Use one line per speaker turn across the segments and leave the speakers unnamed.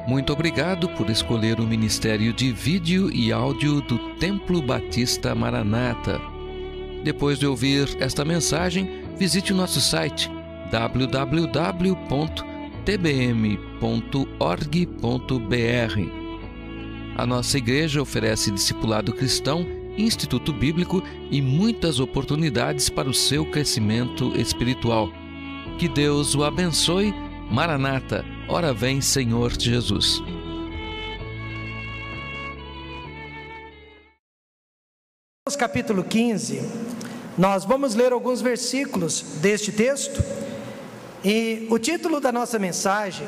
Muito obrigado por escolher o Ministério de Vídeo e Áudio do Templo Batista Maranata. Depois de ouvir esta mensagem, visite o nosso site www.tbm.org.br. A nossa igreja oferece discipulado cristão, instituto bíblico e muitas oportunidades para o seu crescimento espiritual. Que Deus o abençoe. Maranata, ora vem, Senhor Jesus.
Capítulo 15, nós vamos ler alguns versículos deste texto, e o título da nossa mensagem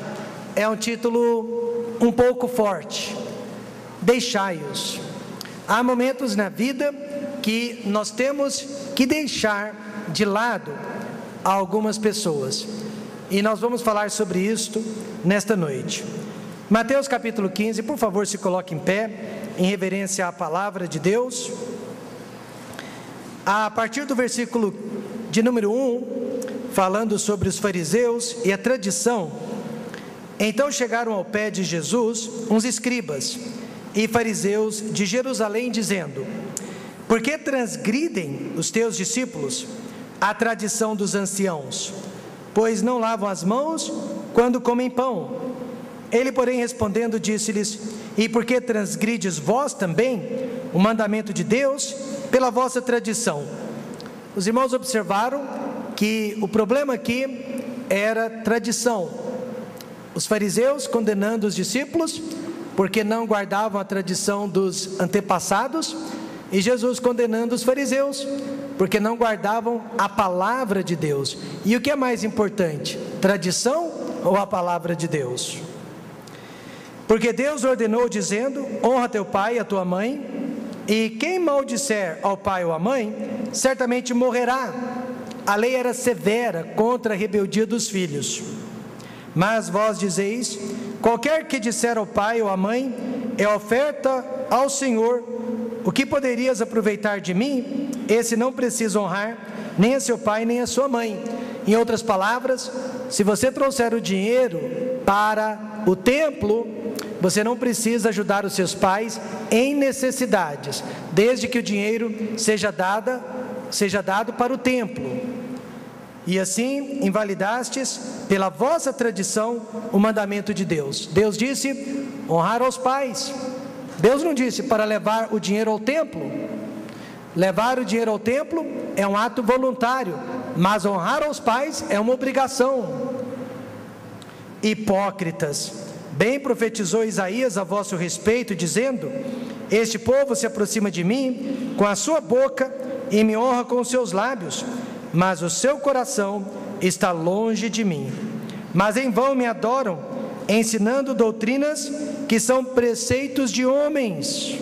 é um título um pouco forte: Deixai-os. Há momentos na vida que nós temos que deixar de lado algumas pessoas, e nós vamos falar sobre isto nesta noite. Mateus capítulo 15, por favor, se coloque em pé, em reverência à palavra de Deus. A partir do versículo de número 1, falando sobre os fariseus e a tradição. Então chegaram ao pé de Jesus uns escribas e fariseus de Jerusalém, dizendo: por que transgridem os teus discípulos a tradição dos anciãos? Pois não lavam as mãos quando comem pão. Ele, porém, respondendo, disse-lhes: e por que transgrides vós também o mandamento de Deus pela vossa tradição? Os irmãos observaram que o problema aqui era tradição. Os fariseus condenando os discípulos porque não guardavam a tradição dos antepassados, e Jesus condenando os fariseus porque não guardavam a palavra de Deus. E o que é mais importante, tradição ou a palavra de Deus? Porque Deus ordenou dizendo: honra teu pai e a tua mãe, e quem maldisser ao pai ou à mãe, certamente morrerá. A lei era severa contra a rebeldia dos filhos. Mas vós dizeis: qualquer que disser ao pai ou à mãe, é oferta ao Senhor, o que poderias aproveitar de mim? Esse não precisa honrar nem a seu pai nem a sua mãe. Em outras palavras, se você trouxer o dinheiro para o templo, você não precisa ajudar os seus pais em necessidades, desde que o dinheiro seja dado para o templo. E assim invalidastes pela vossa tradição o mandamento de Deus. Deus disse: honrar aos pais. Deus não disse para levar o dinheiro ao templo. Levar o dinheiro ao templo é um ato voluntário, mas honrar aos pais é uma obrigação. Hipócritas, bem profetizou Isaías a vosso respeito, dizendo: este povo se aproxima de mim com a sua boca e me honra com os seus lábios, mas o seu coração está longe de mim. Mas em vão me adoram, ensinando doutrinas que são preceitos de homens.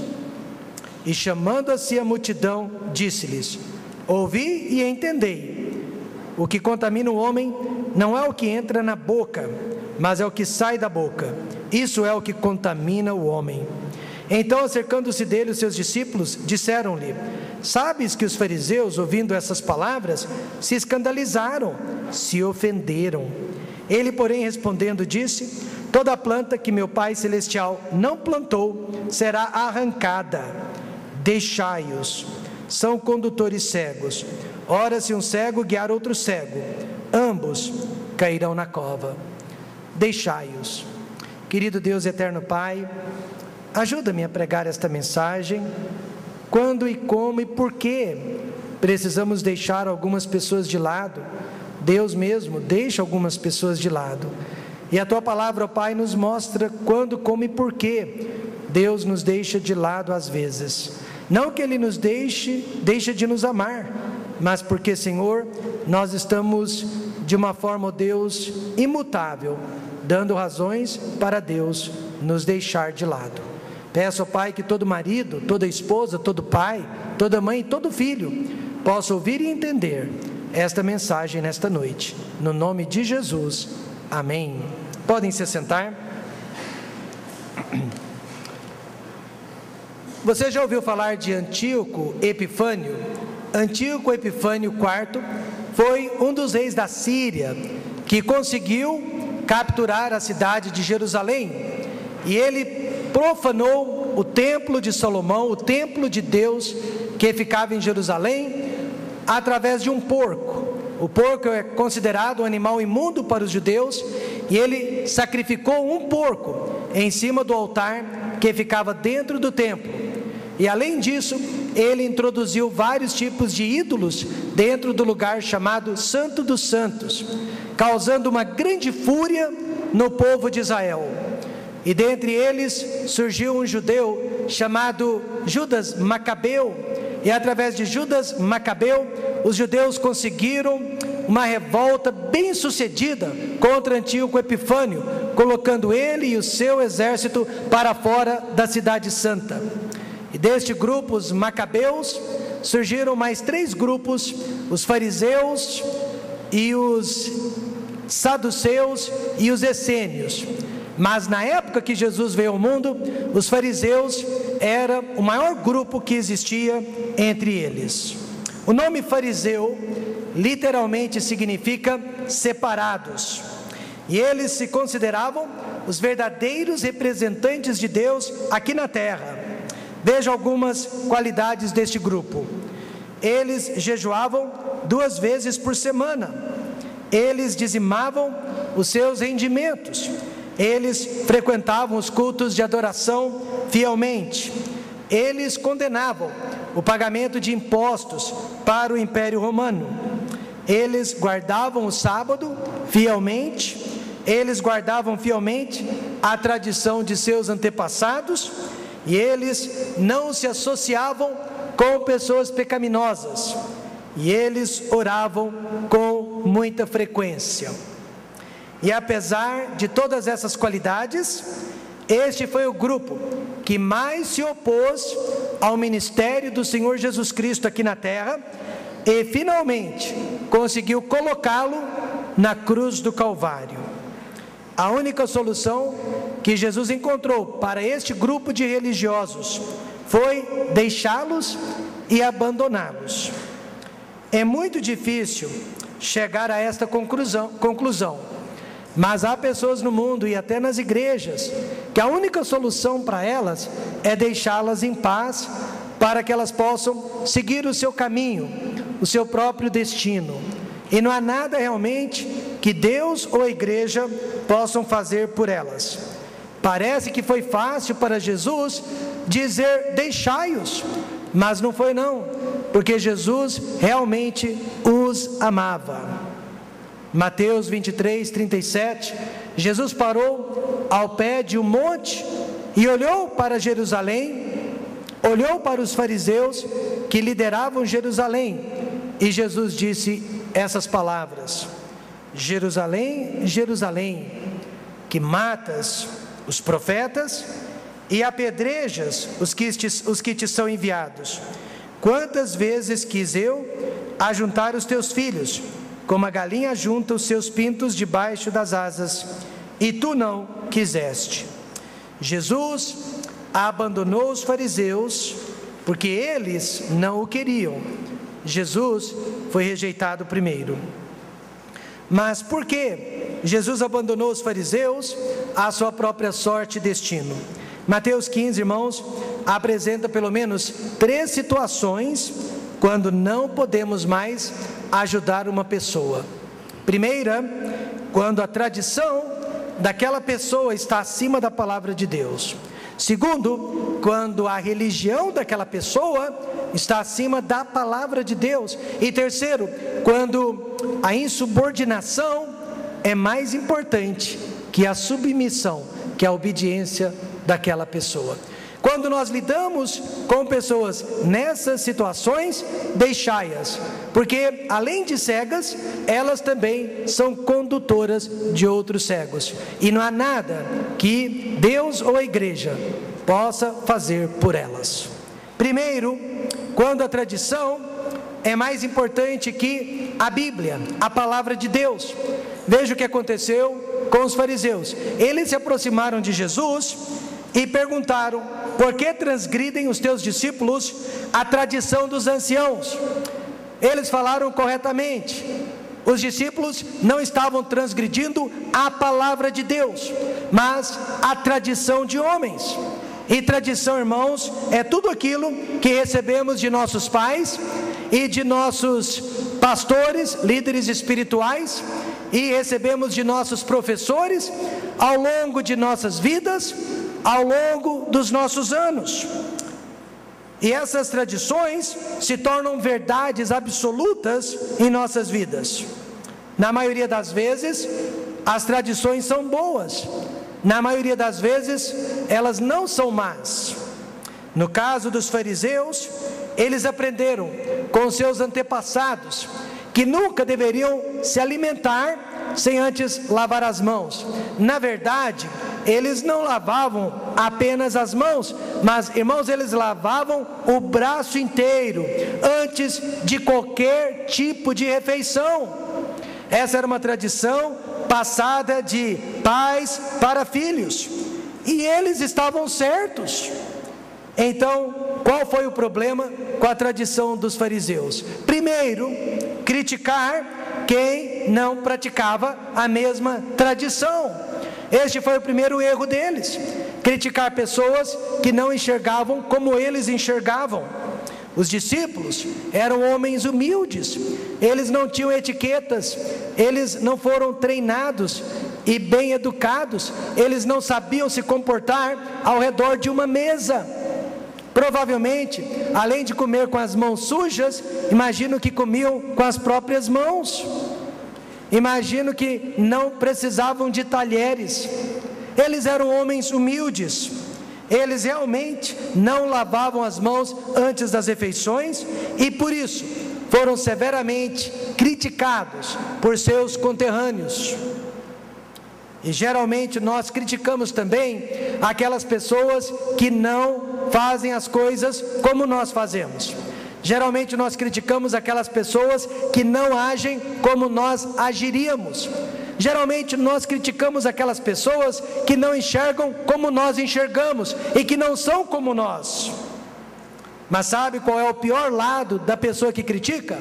E chamando a si a multidão, disse-lhes: ouvi e entendei. O que contamina o homem não é o que entra na boca, mas é o que sai da boca. Isso é o que contamina o homem. Então, acercando-se dele os seus discípulos, disseram-lhe: sabes que os fariseus, ouvindo essas palavras, se escandalizaram, se ofenderam. Ele, porém, respondendo, disse: toda planta que meu Pai Celestial não plantou será arrancada. Deixai-os, são condutores cegos. Ora, se um cego guiar outro cego, ambos cairão na cova. Deixai-os. Querido Deus e eterno Pai, ajuda-me a pregar esta mensagem. Quando e como e por que precisamos deixar algumas pessoas de lado? Deus mesmo deixa algumas pessoas de lado. E a Tua palavra, ó Pai, nos mostra quando, como e por que Deus nos deixa de lado às vezes. Não que Ele nos deixe de nos amar, mas porque, Senhor, nós estamos de uma forma, ó Deus, imutável, dando razões para Deus nos deixar de lado. Peço, ó Pai, que todo marido, toda esposa, todo pai, toda mãe, todo filho possa ouvir e entender esta mensagem nesta noite. No nome de Jesus, amém. Podem se sentar. Você já ouviu falar de Antíoco Epifânio? Antíoco Epifânio IV foi um dos reis da Síria que conseguiu capturar a cidade de Jerusalém. e ele profanou o templo de Salomão, o templo de Deus que ficava em Jerusalém, através de um porco. O porco é considerado um animal imundo para os judeus, e ele sacrificou um porco em cima do altar que ficava dentro do templo. E além disso, ele introduziu vários tipos de ídolos dentro do lugar chamado Santo dos Santos, causando uma grande fúria no povo de Israel. E dentre eles surgiu um judeu chamado Judas Macabeu, e através de Judas Macabeu, os judeus conseguiram uma revolta bem sucedida contra Antíoco Epifânio, colocando ele e o seu exército para fora da cidade santa. E deste grupo, os macabeus, surgiram mais 3 grupos: os fariseus e os saduceus e os essênios. Mas na época que Jesus veio ao mundo, os fariseus era o maior grupo que existia entre eles. O nome fariseu literalmente significa separados, e eles se consideravam os verdadeiros representantes de Deus aqui na terra. Veja algumas qualidades deste grupo: eles jejuavam 2 vezes por semana, eles dizimavam os seus rendimentos, eles frequentavam os cultos de adoração fielmente, eles condenavam o pagamento de impostos para o Império Romano, eles guardavam o sábado fielmente, eles guardavam fielmente a tradição de seus antepassados, e eles não se associavam com pessoas pecaminosas, e eles oravam com muita frequência. E apesar de todas essas qualidades, este foi o grupo que mais se opôs ao ministério do Senhor Jesus Cristo aqui na terra, e finalmente conseguiu colocá-lo na cruz do Calvário. A única solução que Jesus encontrou para este grupo de religiosos foi deixá-los e abandoná-los. É muito difícil chegar a esta conclusão, mas há pessoas no mundo e até nas igrejas que a única solução para elas é deixá-las em paz, para que elas possam seguir o seu caminho, o seu próprio destino. E não há nada realmente que Deus ou a igreja possam fazer por elas. Parece que foi fácil para Jesus dizer: deixai-os, mas não foi não, porque Jesus realmente os amava. Mateus 23, 37, Jesus parou ao pé de um monte e olhou para Jerusalém, olhou para os fariseus que lideravam Jerusalém, e Jesus disse essas palavras: Jerusalém, Jerusalém, que matas os profetas e apedrejas os que te são enviados. Quantas vezes quis eu ajuntar os teus filhos, como a galinha junta os seus pintos debaixo das asas, e tu não quiseste. Jesus abandonou os fariseus porque eles não o queriam. Jesus foi rejeitado primeiro. Mas por que Jesus abandonou os fariseus à sua própria sorte e destino? Mateus 15, irmãos, apresenta pelo menos 3 situações quando não podemos mais ajudar uma pessoa. Primeira, quando a tradição daquela pessoa está acima da palavra de Deus. Segundo, quando a religião daquela pessoa está acima da palavra de Deus. E terceiro, quando a insubordinação é mais importante que a submissão, que a obediência daquela pessoa. Quando nós lidamos com pessoas nessas situações, deixai-as, porque além de cegas, elas também são condutoras de outros cegos, e não há nada que Deus ou a igreja possa fazer por elas. Primeiro, quando a tradição é mais importante que a Bíblia, a palavra de Deus. Veja o que aconteceu com os fariseus. Eles se aproximaram de Jesus e perguntaram: por que transgridem os teus discípulos a tradição dos anciãos? Eles falaram corretamente. Os discípulos não estavam transgredindo a palavra de Deus, mas a tradição de homens. E tradição, irmãos, é tudo aquilo que recebemos de nossos pais e de nossos pastores, líderes espirituais, e recebemos de nossos professores ao longo de nossas vidas, ao longo dos nossos anos. E essas tradições se tornam verdades absolutas em nossas vidas. Na maioria das vezes, as tradições são boas. Na maioria das vezes, elas não são más. No caso dos fariseus, eles aprenderam com seus antepassados que nunca deveriam se alimentar sem antes lavar as mãos. Na verdade, eles não lavavam apenas as mãos, mas, irmãos, eles lavavam o braço inteiro antes de qualquer tipo de refeição. Essa era uma tradição passada de pais para filhos, e eles estavam certos. Então, qual foi o problema com a tradição dos fariseus? Primeiro, criticar quem não praticava a mesma tradição. Este foi o primeiro erro deles: criticar pessoas que não enxergavam como eles enxergavam. Os discípulos eram homens humildes, eles não tinham etiquetas, eles não foram treinados e bem educados, eles não sabiam se comportar ao redor de uma mesa. Provavelmente, além de comer com as mãos sujas, imagino que comiam com as próprias mãos. Imagino que não precisavam de talheres. Eles eram homens humildes. Eles realmente não lavavam as mãos antes das refeições e por isso foram severamente criticados por seus conterrâneos. E geralmente nós criticamos também aquelas pessoas que não fazem as coisas como nós fazemos. Geralmente nós criticamos aquelas pessoas que não agem como nós agiríamos. Geralmente nós criticamos aquelas pessoas que não enxergam como nós enxergamos e que não são como nós. Mas sabe qual é o pior lado da pessoa que critica?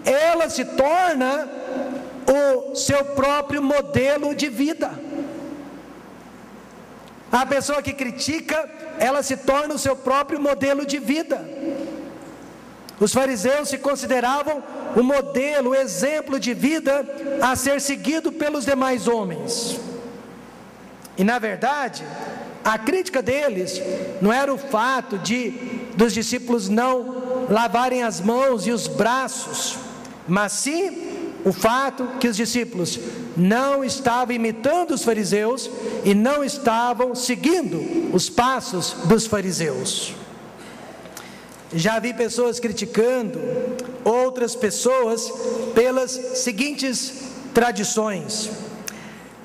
Ela se torna o seu próprio modelo de vida. A pessoa que critica, ela se torna o seu próprio modelo de vida. Os fariseus se consideravam o modelo, o exemplo de vida a ser seguido pelos demais homens. E na verdade, a crítica deles não era o fato dos discípulos não lavarem as mãos e os braços, mas sim o fato que os discípulos não estavam imitando os fariseus e não estavam seguindo os passos dos fariseus. Já vi pessoas criticando outras pessoas pelas seguintes tradições: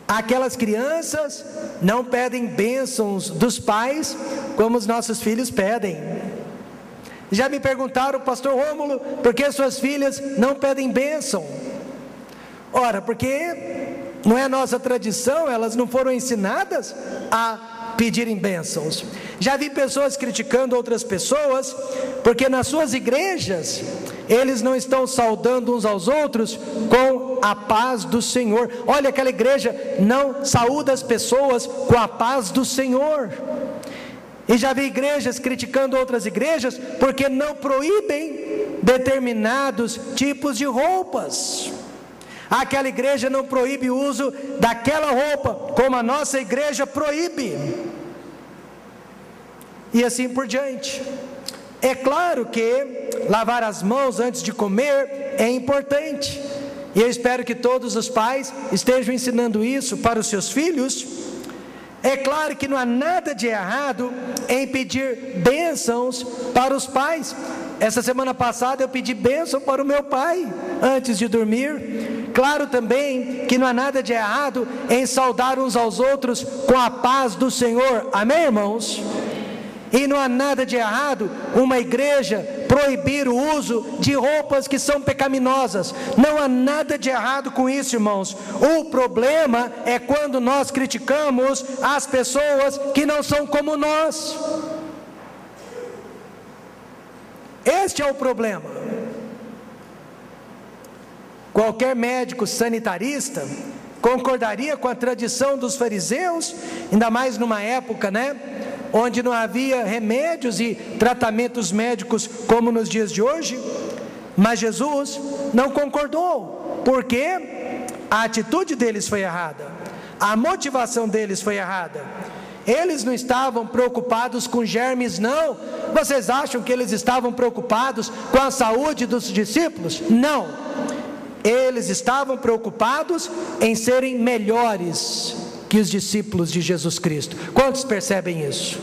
aquelas crianças não pedem bênçãos dos pais como os nossos filhos pedem. Já me perguntaram, pastor Rômulo, por que suas filhas não pedem bênção? Ora, porque não é nossa tradição, elas não foram ensinadas a pedirem bênçãos. Já vi pessoas criticando outras pessoas porque nas suas igrejas eles não estão saudando uns aos outros com a paz do Senhor. Olha, aquela igreja não saúda as pessoas com a paz do Senhor. E já vi igrejas criticando outras igrejas porque não proíbem determinados tipos de roupas. Aquela igreja não proíbe o uso daquela roupa, como a nossa igreja proíbe. E assim por diante. É claro que lavar as mãos antes de comer é importante. E eu espero que todos os pais estejam ensinando isso para os seus filhos. É claro que não há nada de errado em pedir bênçãos para os pais. Essa semana passada eu pedi bênção para o meu pai antes de dormir. Claro também que não há nada de errado em saudar uns aos outros com a paz do Senhor. Amém, irmãos? E não há nada de errado uma igreja proibir o uso de roupas que são pecaminosas. Não há nada de errado com isso, irmãos. O problema é quando nós criticamos as pessoas que não são como nós. Este é o problema. Qualquer médico sanitarista, concordaria com a tradição dos fariseus, ainda mais numa época, onde não havia remédios e tratamentos médicos como nos dias de hoje. Mas Jesus não concordou, porque a atitude deles foi errada, a motivação deles foi errada. Eles não estavam preocupados com germes, não. Vocês acham que eles estavam preocupados com a saúde dos discípulos? Não. Eles estavam preocupados em serem melhores que os discípulos de Jesus Cristo. Quantos percebem isso?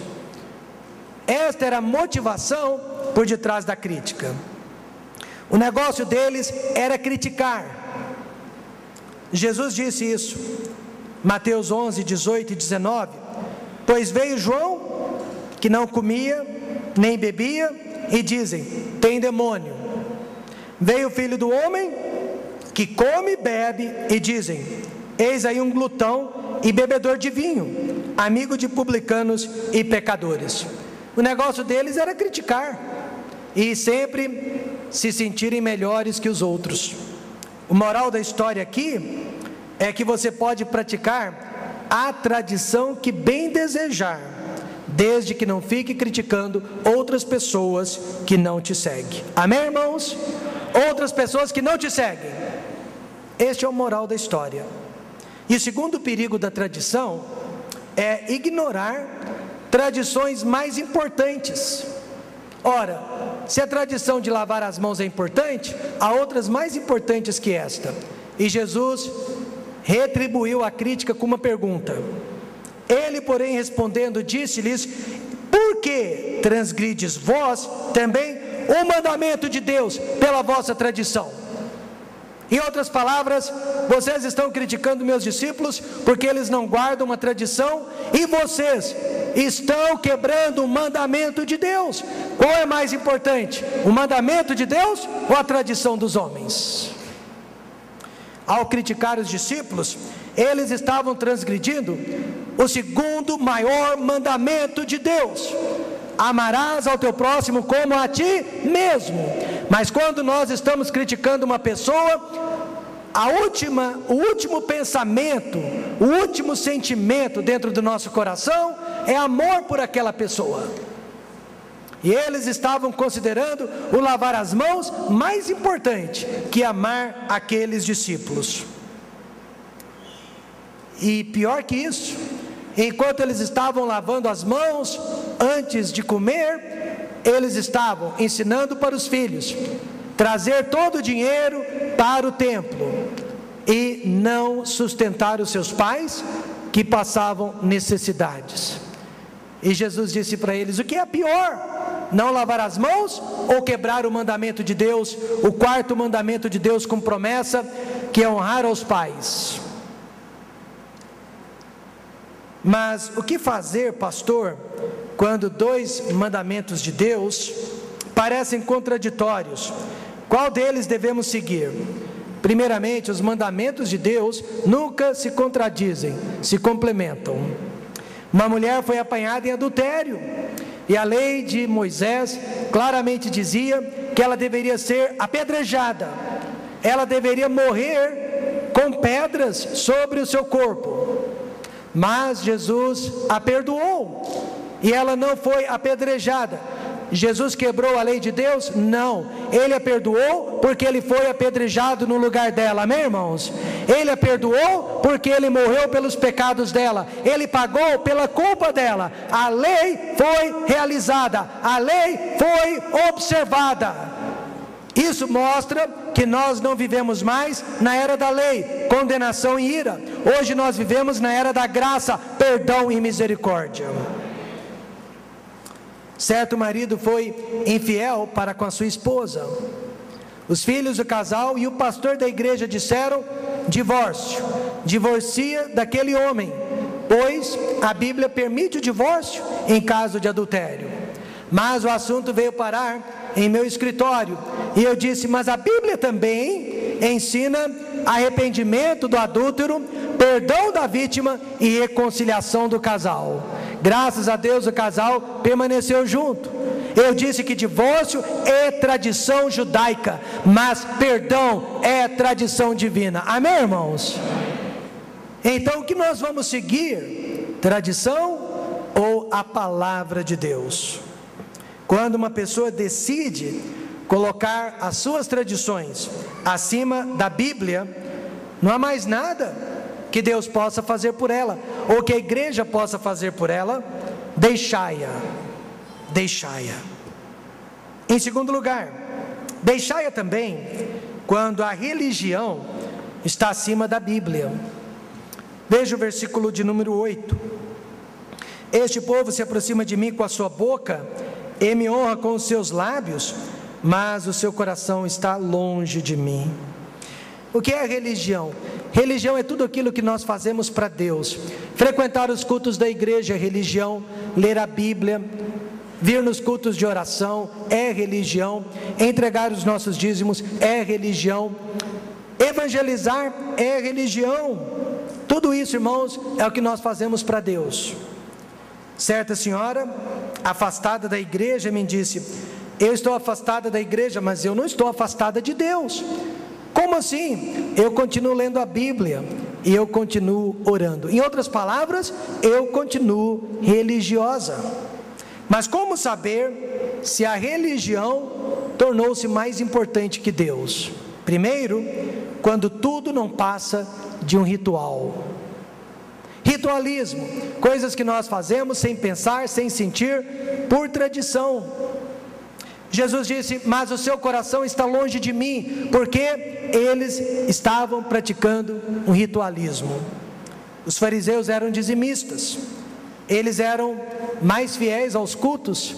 Esta era a motivação por detrás da crítica. O negócio deles era criticar. Jesus disse isso, Mateus 11, 18 e 19. Pois veio João, que não comia, nem bebia, e dizem, tem demônio. Veio o Filho do Homem, que come e bebe, e dizem, eis aí um glutão e bebedor de vinho, amigo de publicanos e pecadores. O negócio deles era criticar, e sempre se sentirem melhores que os outros. O moral da história aqui é que você pode praticar a tradição que bem desejar, desde que não fique criticando outras pessoas que não te seguem. Amém, irmãos? Outras pessoas que não te seguem. Este é o moral da história. E o segundo perigo da tradição é ignorar tradições mais importantes. Ora, se a tradição de lavar as mãos é importante, há outras mais importantes que esta. E Jesus retribuiu a crítica com uma pergunta. Ele, porém, respondendo, disse-lhes, por que transgrides vós também o mandamento de Deus pela vossa tradição? Em outras palavras, vocês estão criticando meus discípulos porque eles não guardam uma tradição, e vocês estão quebrando o mandamento de Deus. Qual é mais importante, o mandamento de Deus ou a tradição dos homens? Ao criticar os discípulos, eles estavam transgredindo o segundo maior mandamento de Deus: amarás ao teu próximo como a ti mesmo. Mas quando nós estamos criticando uma pessoa, o último pensamento, o último sentimento dentro do nosso coração é amor por aquela pessoa. E eles estavam considerando o lavar as mãos mais importante que amar aqueles discípulos. E pior que isso, enquanto eles estavam lavando as mãos antes de comer, eles estavam ensinando para os filhos trazer todo o dinheiro para o templo e não sustentar os seus pais que passavam necessidades. E Jesus disse para eles, o que é pior? Não lavar as mãos ou quebrar o mandamento de Deus, o quarto mandamento de Deus com promessa, que é honrar aos pais? Mas o que fazer, pastor, quando dois mandamentos de Deus parecem contraditórios? Qual deles devemos seguir? Primeiramente, os mandamentos de Deus nunca se contradizem, se complementam. Uma mulher foi apanhada em adultério, e a lei de Moisés claramente dizia que ela deveria ser apedrejada, ela deveria morrer com pedras sobre o seu corpo. Mas Jesus a perdoou, e ela não foi apedrejada. Jesus quebrou a lei de Deus? Não, Ele a perdoou porque Ele foi apedrejado no lugar dela. Amém, irmãos? Ele a perdoou porque Ele morreu pelos pecados dela, Ele pagou pela culpa dela. A lei foi realizada, a lei foi observada. Isso mostra que nós não vivemos mais na era da lei, condenação e ira. Hoje nós vivemos na era da graça, perdão e misericórdia. Certo marido foi infiel para com a sua esposa. Os filhos do casal e o pastor da igreja disseram, divórcio, divorcia daquele homem, pois a Bíblia permite o divórcio em caso de adultério. Mas o assunto veio parar em meu escritório, e eu disse, mas a Bíblia também ensina arrependimento do adúltero, perdão da vítima e reconciliação do casal. Graças a Deus o casal permaneceu junto. Eu disse que divórcio é tradição judaica, mas perdão é tradição divina. Amém, irmãos? Então o que nós vamos seguir? Tradição ou a palavra de Deus? Quando uma pessoa decide colocar as suas tradições acima da Bíblia, não há mais nada que Deus possa fazer por ela, ou que a igreja possa fazer por ela. Deixai-a. Em segundo lugar, deixai-a também quando a religião está acima da Bíblia. Veja o versículo de número 8. Este povo se aproxima de mim com a sua boca e me honra com os seus lábios, mas o seu coração está longe de mim. O que é a religião? Religião é tudo aquilo que nós fazemos para Deus. Frequentar os cultos da igreja é religião, ler a Bíblia, vir nos cultos de oração é religião, entregar os nossos dízimos é religião, evangelizar é religião. Tudo isso, irmãos, é o que nós fazemos para Deus. Certa senhora, afastada da igreja, me disse: eu estou afastada da igreja, mas eu não estou afastada de Deus. Como assim? Eu continuo lendo a Bíblia e eu continuo orando. Em outras palavras, eu continuo religiosa. Mas como saber se a religião tornou-se mais importante que Deus? Primeiro, quando tudo não passa de um ritual. Ritualismo, coisas que nós fazemos sem pensar, sem sentir, por tradição. Jesus disse: mas o seu coração está longe de mim, porque eles estavam praticando um ritualismo. Os fariseus eram dizimistas, eles eram mais fiéis aos cultos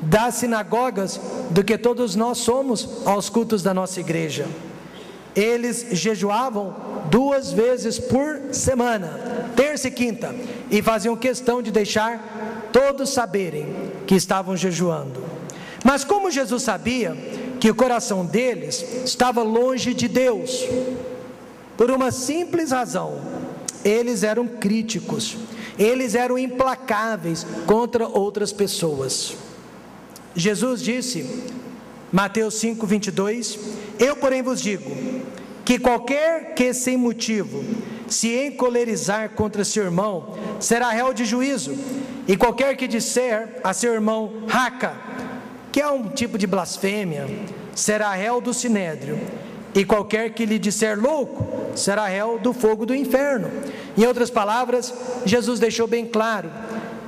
das sinagogas do que todos nós somos aos cultos da nossa igreja. Eles jejuavam 2 vezes por semana, terça e quinta, e faziam questão de deixar todos saberem que estavam jejuando. Mas como Jesus sabia que o coração deles estava longe de Deus? Por uma simples razão: eles eram críticos, eles eram implacáveis contra outras pessoas. Jesus disse, Mateus 5:22, eu porém vos digo, que qualquer que sem motivo se encolerizar contra seu irmão, será réu de juízo, e qualquer que disser a seu irmão, raca, que é um tipo de blasfêmia, será réu do sinédrio, e qualquer que lhe disser louco, será réu do fogo do inferno. Em outras palavras, Jesus deixou bem claro,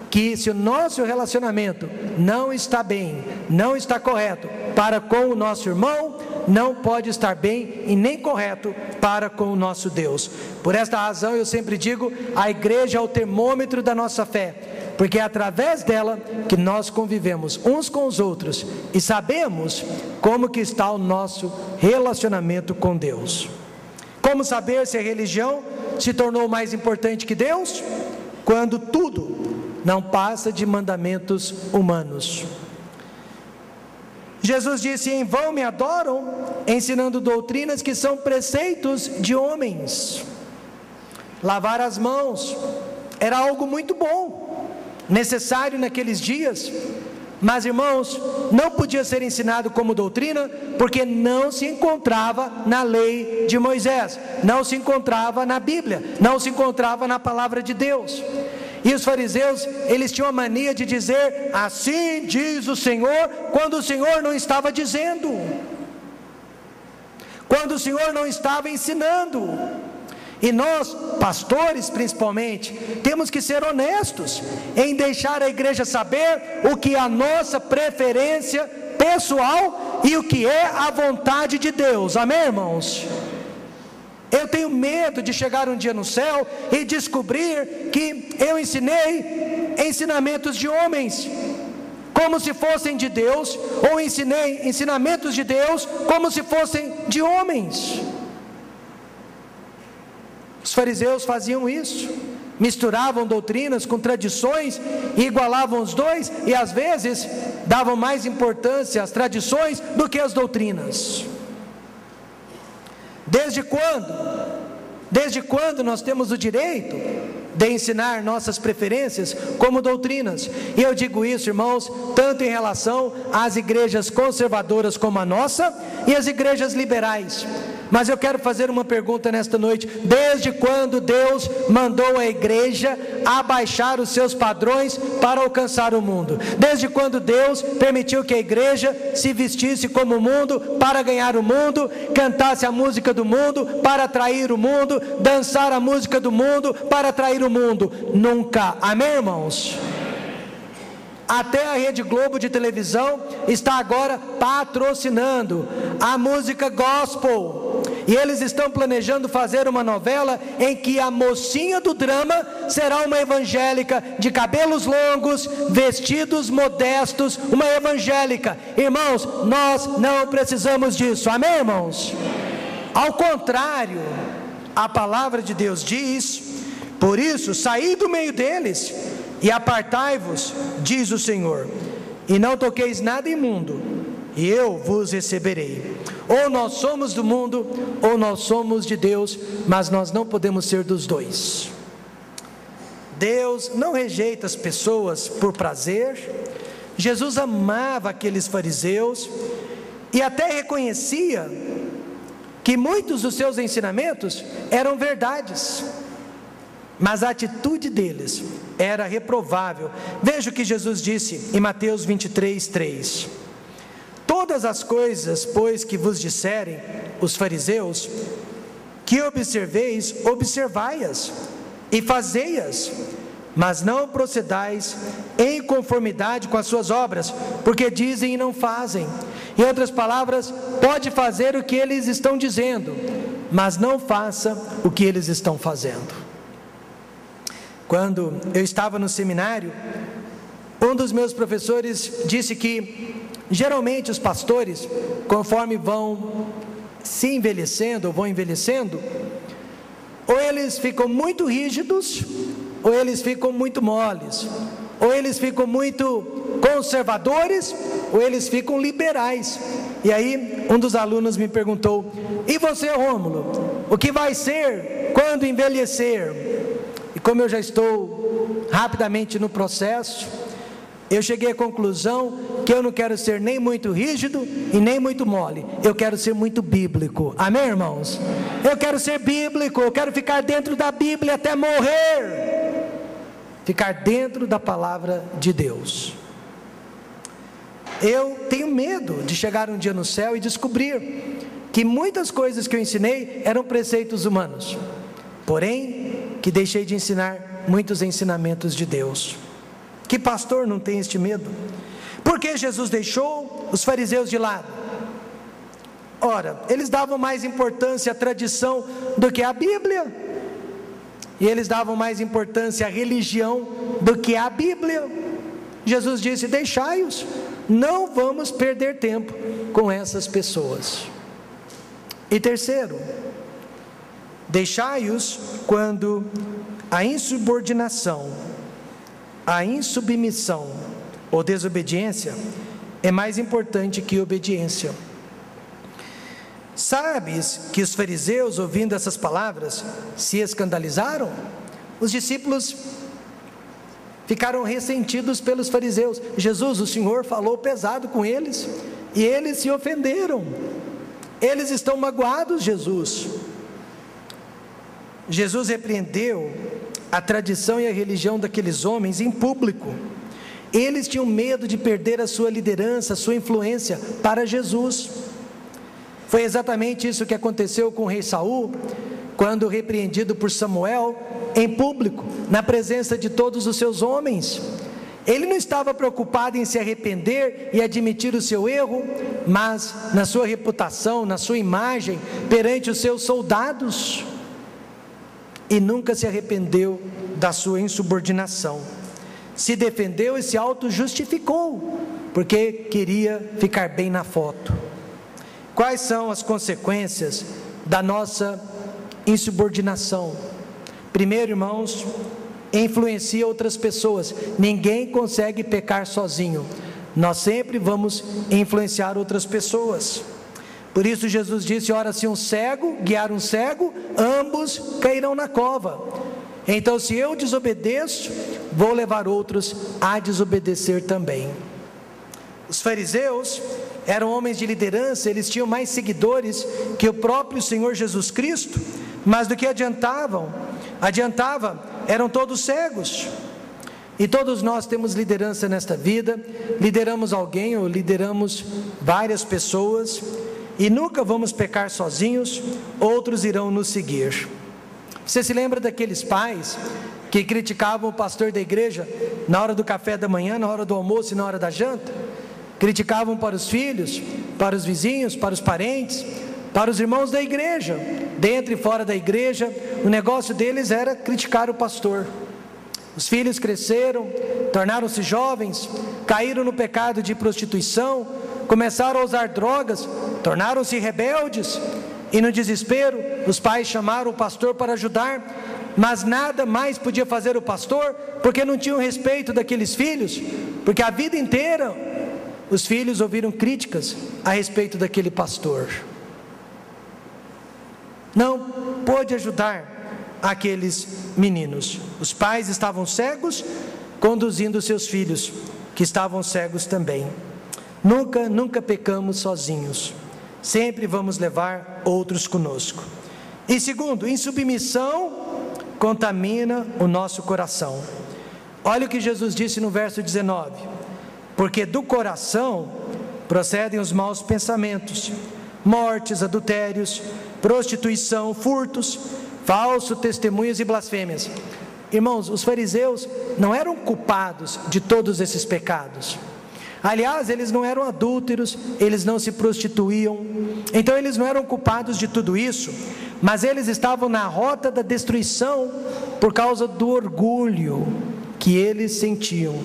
que se o nosso relacionamento não está bem, não está correto para com o nosso irmão, não pode estar bem e nem correto para com o nosso Deus. Por esta razão eu sempre digo, a igreja é o termômetro da nossa fé, porque é através dela que nós convivemos uns com os outros e sabemos como que está o nosso relacionamento com Deus. Como saber se a religião se tornou mais importante que Deus? Quando tudo não passa de mandamentos humanos. Jesus disse, em vão me adoram, ensinando doutrinas que são preceitos de homens. Lavar as mãos era algo muito bom, necessário naqueles dias, mas irmãos, não podia ser ensinado como doutrina, porque não se encontrava na lei de Moisés, não se encontrava na Bíblia, não se encontrava na palavra de Deus. E os fariseus, eles tinham a mania de dizer, assim diz o Senhor, quando o Senhor não estava dizendo, quando o Senhor não estava ensinando. E nós, pastores principalmente, temos que ser honestos em deixar a igreja saber o que é a nossa preferência pessoal e o que é a vontade de Deus, amém, irmãos? Eu tenho medo de chegar um dia no céu e descobrir que eu ensinei ensinamentos de homens como se fossem de Deus, ou ensinei ensinamentos de Deus como se fossem de homens. Os fariseus faziam isso, misturavam doutrinas com tradições e igualavam os dois, e às vezes davam mais importância às tradições do que às doutrinas. Desde quando nós temos o direito de ensinar nossas preferências como doutrinas? E eu digo isso, irmãos, tanto em relação às igrejas conservadoras como a nossa, e as igrejas liberais. Mas eu quero fazer uma pergunta nesta noite: desde quando Deus mandou a igreja abaixar os seus padrões para alcançar o mundo? Desde quando Deus permitiu que a igreja se vestisse como o mundo para ganhar o mundo, cantasse a música do mundo para atrair o mundo, dançar a música do mundo para atrair o mundo? Nunca. Amém, irmãos? Até a Rede Globo de televisão está agora patrocinando a música gospel, e eles estão planejando fazer uma novela em que a mocinha do drama será uma evangélica de cabelos longos, vestidos modestos, uma evangélica. Irmãos, nós não precisamos disso. Amém, irmãos? Ao contrário, a palavra de Deus diz: por isso, saí do meio deles e apartai-vos, diz o Senhor, e não toqueis nada imundo, e eu vos receberei. Ou nós somos do mundo, ou nós somos de Deus, mas nós não podemos ser dos dois. Deus não rejeita as pessoas por prazer. Jesus amava aqueles fariseus e até reconhecia que muitos dos seus ensinamentos eram verdades, mas a atitude deles era reprovável. Veja o que Jesus disse em Mateus 23:3: todas as coisas, pois, que vos disserem os fariseus, que observeis, observai-as e fazei-as, mas não procedais em conformidade com as suas obras, porque dizem e não fazem. Em outras palavras, pode fazer o que eles estão dizendo, mas não faça o que eles estão fazendo. Quando eu estava no seminário, um dos meus professores disse que geralmente os pastores, conforme vão se envelhecendo ou vão envelhecendo, ou eles ficam muito rígidos, ou eles ficam muito moles, ou eles ficam muito conservadores, ou eles ficam liberais. E aí um dos alunos me perguntou: e você, Rômulo, o que vai ser quando envelhecer? E como eu já estou rapidamente no processo, eu cheguei à conclusão que eu não quero ser nem muito rígido e nem muito mole. Eu quero ser muito bíblico. Amém, irmãos? Eu quero ser bíblico, eu quero ficar dentro da Bíblia até morrer. Ficar dentro da palavra de Deus. Eu tenho medo de chegar um dia no céu e descobrir que muitas coisas que eu ensinei eram preceitos humanos, porém que deixei de ensinar muitos ensinamentos de Deus. Que pastor não tem este medo? Porque Jesus deixou os fariseus de lado? Ora, eles davam mais importância à tradição do que à Bíblia, e eles davam mais importância à religião do que à Bíblia. Jesus disse: deixai-os, não vamos perder tempo com essas pessoas. E terceiro, deixai-os quando a insubordinação, a insubmissão ou desobediência é mais importante que obediência. Sabes que os fariseus, ouvindo essas palavras, se escandalizaram? Os discípulos ficaram ressentidos pelos fariseus. Jesus, o Senhor falou pesado com eles, e eles se ofenderam. Eles estão magoados, Jesus. Jesus repreendeu a tradição e a religião daqueles homens em público. Eles tinham medo de perder a sua liderança, a sua influência para Jesus. Foi exatamente isso que aconteceu com o rei Saul, quando repreendido por Samuel, em público, na presença de todos os seus homens. Ele não estava preocupado em se arrepender e admitir o seu erro, mas na sua reputação, na sua imagem, perante os seus soldados. E nunca se arrependeu da sua insubordinação. Se defendeu e se auto-justificou, porque queria ficar bem na foto. Quais são as consequências da nossa insubordinação? Primeiro, irmãos, influencia outras pessoas. Ninguém consegue pecar sozinho. Nós sempre vamos influenciar outras pessoas. Por isso Jesus disse: ora, se um cego guiar um cego, ambos cairão na cova. Então, se eu desobedeço, vou levar outros a desobedecer também. Os fariseus, eram homens de liderança, eles tinham mais seguidores que o próprio Senhor Jesus Cristo, mas do que adiantava, eram todos cegos. E todos nós temos liderança nesta vida, lideramos alguém ou lideramos várias pessoas, e nunca vamos pecar sozinhos, outros irão nos seguir. Você se lembra daqueles pais que criticavam o pastor da igreja na hora do café da manhã, na hora do almoço e na hora da janta? Criticavam para os filhos, para os vizinhos, para os parentes, para os irmãos da igreja, dentro e fora da igreja. O negócio deles era criticar o pastor. Os filhos cresceram, tornaram-se jovens, caíram no pecado de prostituição, começaram a usar drogas, tornaram-se rebeldes, e no desespero, os pais chamaram o pastor para ajudar, mas nada mais podia fazer o pastor, porque não tinham respeito daqueles filhos, porque a vida inteira, os filhos ouviram críticas a respeito daquele pastor. Não pôde ajudar aqueles meninos. Os pais estavam cegos, conduzindo seus filhos, que estavam cegos também. Nunca pecamos sozinhos. Sempre vamos levar outros conosco. E segundo, insubmissão contamina o nosso coração. Olha o que Jesus disse no verso 19: porque do coração procedem os maus pensamentos, mortes, adultérios, prostituição, furtos, falsos testemunhos e blasfêmias. Irmãos, os fariseus não eram culpados de todos esses pecados. Aliás, eles não eram adúlteros, eles não se prostituíam, então eles não eram culpados de tudo isso, mas eles estavam na rota da destruição por causa do orgulho que eles sentiam.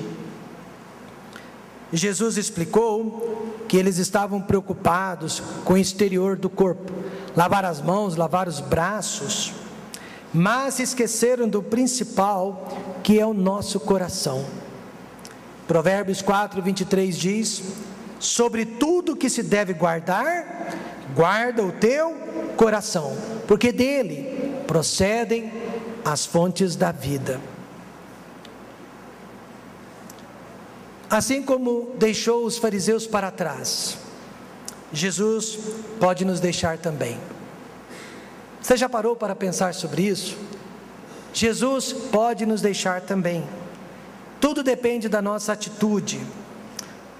Jesus explicou que eles estavam preocupados com o exterior do corpo, lavar as mãos, lavar os braços, mas se esqueceram do principal, que é o nosso coração. Provérbios 4:23 diz: sobre tudo que se deve guardar, guarda o teu coração, porque dele procedem as fontes da vida. Assim como deixou os fariseus para trás, Jesus pode nos deixar também. Você já parou para pensar sobre isso? Jesus pode nos deixar também. Tudo depende da nossa atitude.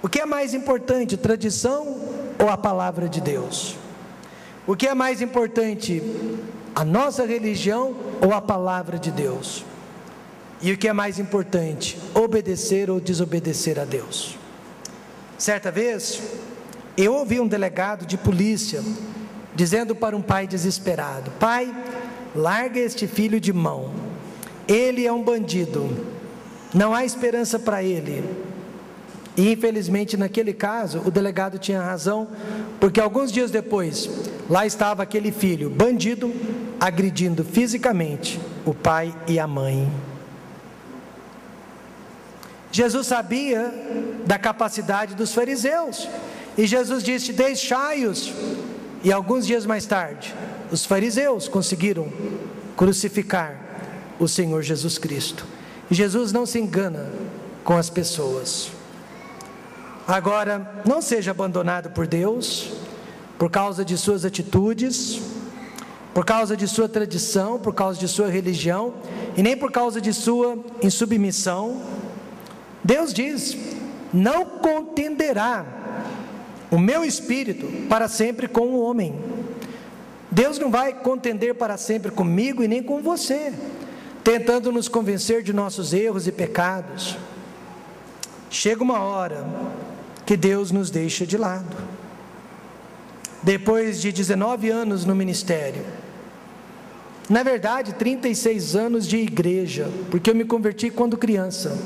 O que é mais importante, tradição ou a palavra de Deus? O que é mais importante, a nossa religião ou a palavra de Deus? E o que é mais importante, obedecer ou desobedecer a Deus? Certa vez, eu ouvi um delegado de polícia dizendo para um pai desesperado: pai, larga este filho de mão, ele é um bandido, não há esperança para ele. E infelizmente naquele caso o delegado tinha razão, porque alguns dias depois, lá estava aquele filho, bandido, agredindo fisicamente o pai e a mãe. Jesus sabia da capacidade dos fariseus, e Jesus disse: deixai-os. E alguns dias mais tarde, os fariseus conseguiram crucificar o Senhor Jesus Cristo. Jesus não se engana com as pessoas. Agora, não seja abandonado por Deus, por causa de suas atitudes, por causa de sua tradição, por causa de sua religião, e nem por causa de sua insubmissão. Deus diz: não contenderá o meu espírito para sempre com o homem. Deus não vai contender para sempre comigo e nem com você, tentando nos convencer de nossos erros e pecados. Chega uma hora que Deus nos deixa de lado. Depois de 19 anos no ministério, na verdade 36 anos de igreja, porque eu me converti quando criança,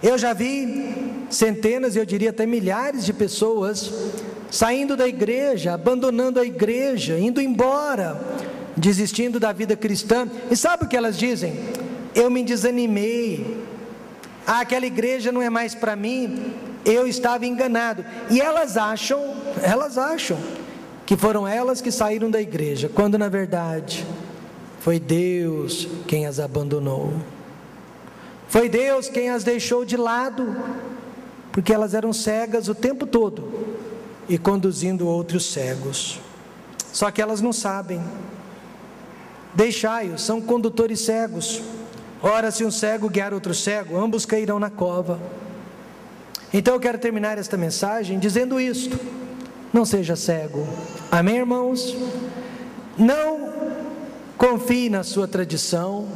eu já vi centenas, eu diria até milhares de pessoas saindo da igreja, abandonando a igreja, indo embora, desistindo da vida cristã. E sabe o que elas dizem? Eu me desanimei, aquela igreja não é mais para mim, eu estava enganado. E elas acham que foram elas que saíram da igreja, quando na verdade foi Deus quem as abandonou. Foi Deus quem as deixou de lado, porque elas eram cegas o tempo todo e conduzindo outros cegos. Só que elas não sabem. Deixai-os, são condutores cegos. Ora, se um cego guiar outro cego, ambos cairão na cova. Então eu quero terminar esta mensagem dizendo isto: não seja cego. Amém, irmãos? Não confie na sua tradição.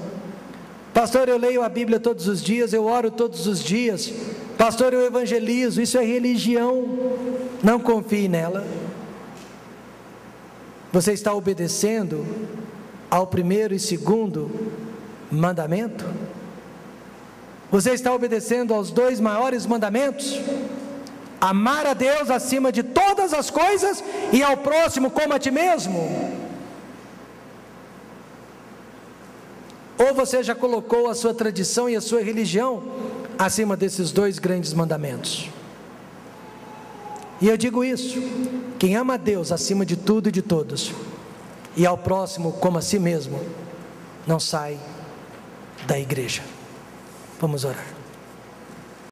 Pastor, eu leio a Bíblia todos os dias, eu oro todos os dias. Pastor, eu evangelizo, isso é religião. Não confie nela. Você está obedecendo ao primeiro e segundo mandamento? Você está obedecendo aos dois maiores mandamentos? Amar a Deus acima de todas as coisas e ao próximo como a ti mesmo? Ou você já colocou a sua tradição e a sua religião acima desses dois grandes mandamentos? E eu digo isso: quem ama a Deus acima de tudo e de todos, e ao próximo como a si mesmo, não sai da igreja. Vamos orar.